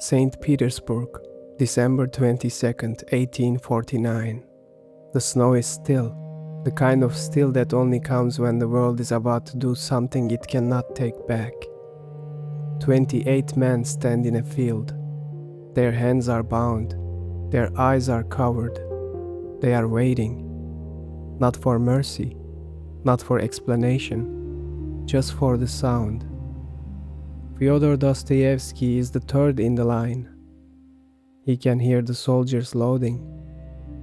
St. Petersburg, December 22nd, 1849. The snow is still, the kind of still that only comes when the world is about to do something it cannot take back. 28 men stand in a field. Their hands are bound, their eyes are covered. They are waiting, not for mercy, not for explanation, just for the sound. Fyodor Dostoyevski is the third in the line. He can hear the soldiers loading.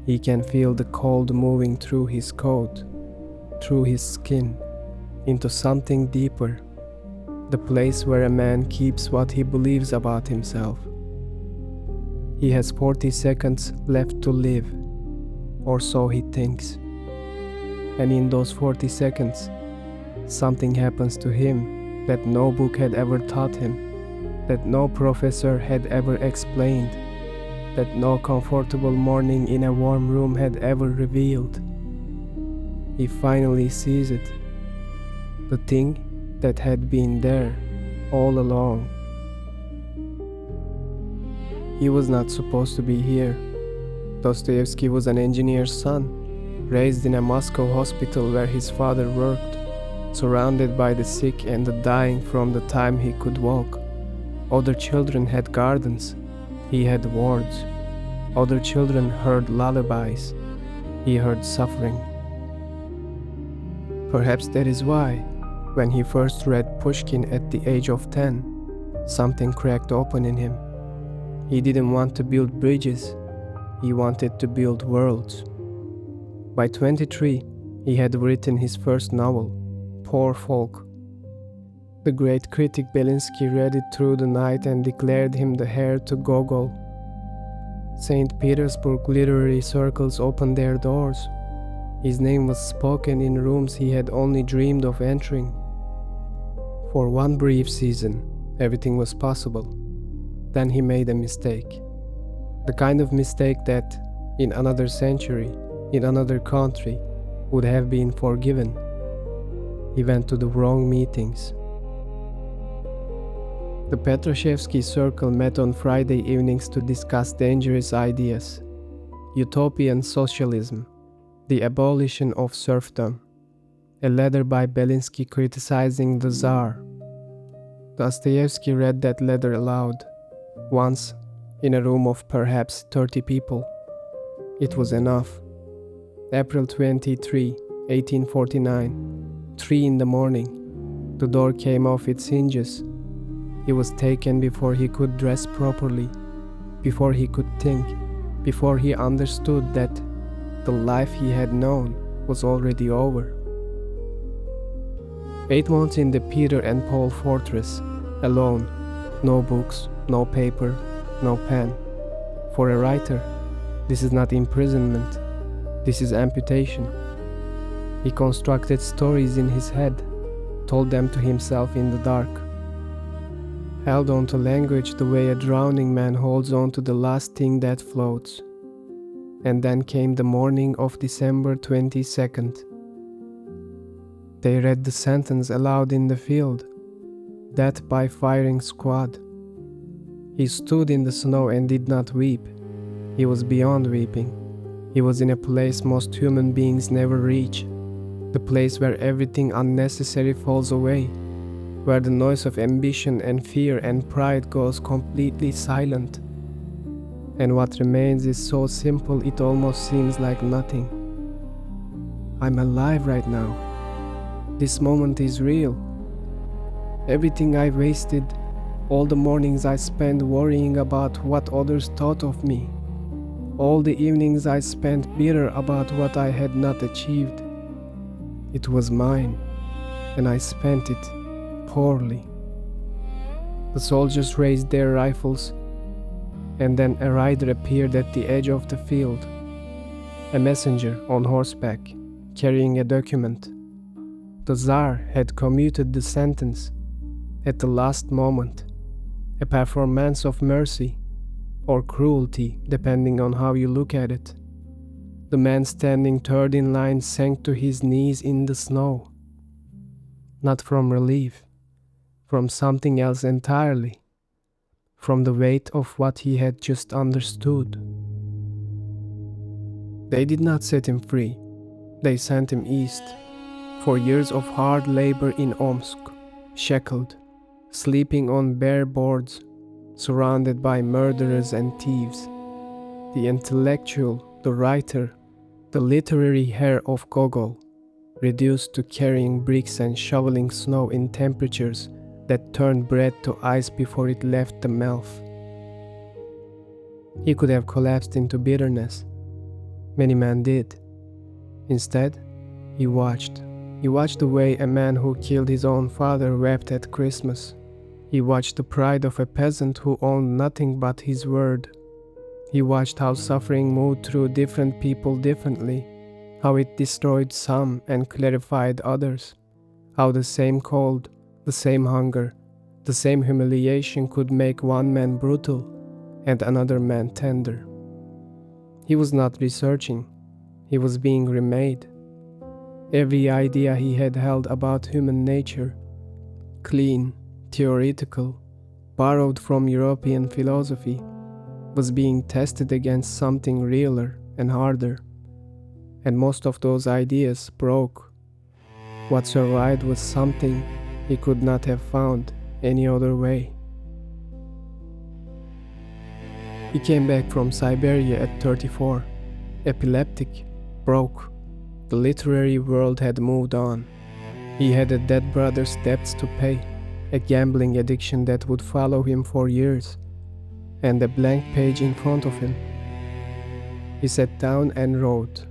He can feel the cold moving through his coat, through his skin, into something deeper, the place where a man keeps what he believes about himself. He has 40 seconds left to live, or so he thinks. And in those 40 seconds, something happens to him that no book had ever taught him, that no professor had ever explained, that no comfortable morning in a warm room had ever revealed. He finally sees it, the thing that had been there all along. He was not supposed to be here. Dostoevsky was an engineer's son, raised in a Moscow hospital where his father worked, surrounded by the sick and the dying from the time he could walk. Other children had gardens. He had wards. Other children heard lullabies. He heard suffering. Perhaps that is why, when he first read Pushkin at the age of 10, something cracked open in him. He didn't want to build bridges. He wanted to build worlds. By 23, he had written his first novel, Poor Folk. The great critic Belinsky read it through the night and declared him the heir to Gogol. St. Petersburg literary circles opened their doors. His name was spoken in rooms he had only dreamed of entering. For one brief season, everything was possible. Then he made a mistake. The kind of mistake that, in another century, in another country, would have been forgiven. He went to the wrong meetings. The Petroshevsky Circle met on Friday evenings to discuss dangerous ideas: utopian socialism, the abolition of serfdom, a letter by Belinsky criticizing the Tsar. Dostoevsky read that letter aloud, once, in a room of perhaps 30 people. It was enough. April 23, 1849. 3 in the morning. The door came off its hinges. He was taken before he could dress properly, before he could think, before he understood that the life he had known was already over. 8 months in the Peter and Paul fortress, alone, no books, no paper, no pen. For a writer, this is not imprisonment, this is amputation. He constructed stories in his head, told them to himself in the dark, held on to language the way a drowning man holds on to the last thing that floats. And then came the morning of December 22nd. They read the sentence aloud in the field, death by firing squad. He stood in the snow and did not weep. He was beyond weeping. He was in a place most human beings never reach. The place where everything unnecessary falls away, where the noise of ambition and fear and pride goes completely silent. And what remains is so simple it almost seems like nothing. I'm alive right now. This moment is real. Everything I wasted, all the mornings I spent worrying about what others thought of me, all the evenings I spent bitter about what I had not achieved. It was mine, and I spent it poorly. The soldiers raised their rifles, and then a rider appeared at the edge of the field, a messenger on horseback, carrying a document. The Tsar had commuted the sentence at the last moment, a performance of mercy or cruelty, depending on how you look at it. The man standing third in line sank to his knees in the snow. Not from relief, from something else entirely. from the weight of what he had just understood. They did not set him free, they sent him east, for years of hard labor in Omsk, shackled, sleeping on bare boards, surrounded by murderers and thieves. The intellectual, the writer, the literary heir of Gogol, reduced to carrying bricks and shoveling snow in temperatures that turned bread to ice before it left the mouth. He could have collapsed into bitterness. Many men did. Instead, he watched. He watched the way a man who killed his own father wept at Christmas. He watched the pride of a peasant who owned nothing but his word. He watched how suffering moved through different people differently, how it destroyed some and clarified others, how the same cold, the same hunger, the same humiliation could make one man brutal and another man tender. He was not researching, he was being remade. Every idea he had held about human nature, clean, theoretical, borrowed from European philosophy, was being tested against something realer and harder. And most of those ideas broke. What survived was something he could not have found any other way. He came back from Siberia at 34, epileptic, broke. The literary world had moved on. He had a dead brother's debts to pay, a gambling addiction that would follow him for years, and a blank page in front of him. He sat down and wrote,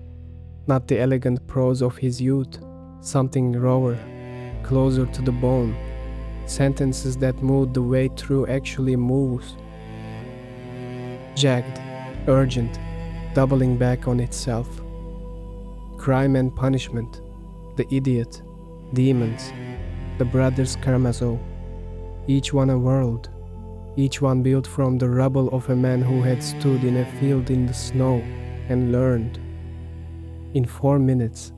not the elegant prose of his youth, something rawer, closer to the bone, sentences that moved the way through actually moves. Jagged, urgent, doubling back on itself. Crime and punishment, the idiot, demons, the brothers Karamazov, each one a world, each one built from the rubble of a man who had stood in a field in the snow and learned. In 4 minutes,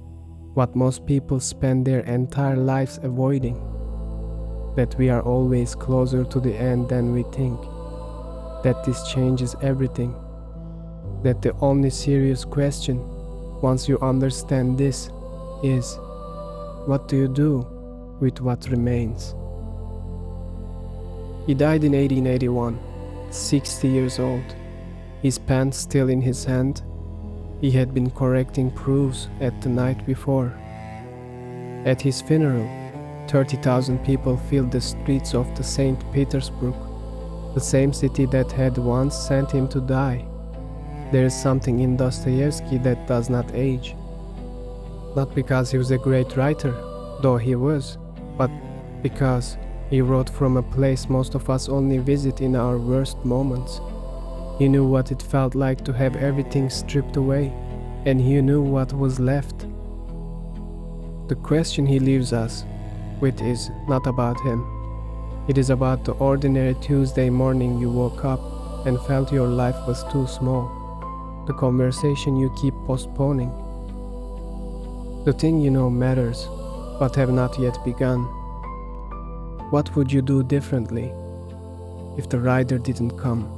what most people spend their entire lives avoiding, that we are always closer to the end than we think, that this changes everything, that the only serious question, once you understand this, is, what do you do with what remains? He died in 1881, 60 years old, his pen still in his hand. He had been correcting proofs at the night before. At his funeral, 30,000 people filled the streets of the St. Petersburg, the same city that had once sent him to die. There is something in Dostoyevsky that does not age. Not because he was a great writer, though he was, but because he wrote from a place most of us only visit in our worst moments. He knew what it felt like to have everything stripped away, and he knew what was left. The question he leaves us with is not about him. It is about the ordinary Tuesday morning you woke up and felt your life was too small. The conversation you keep postponing. The thing you know matters, but have not yet begun. What would you do differently if the rider didn't come?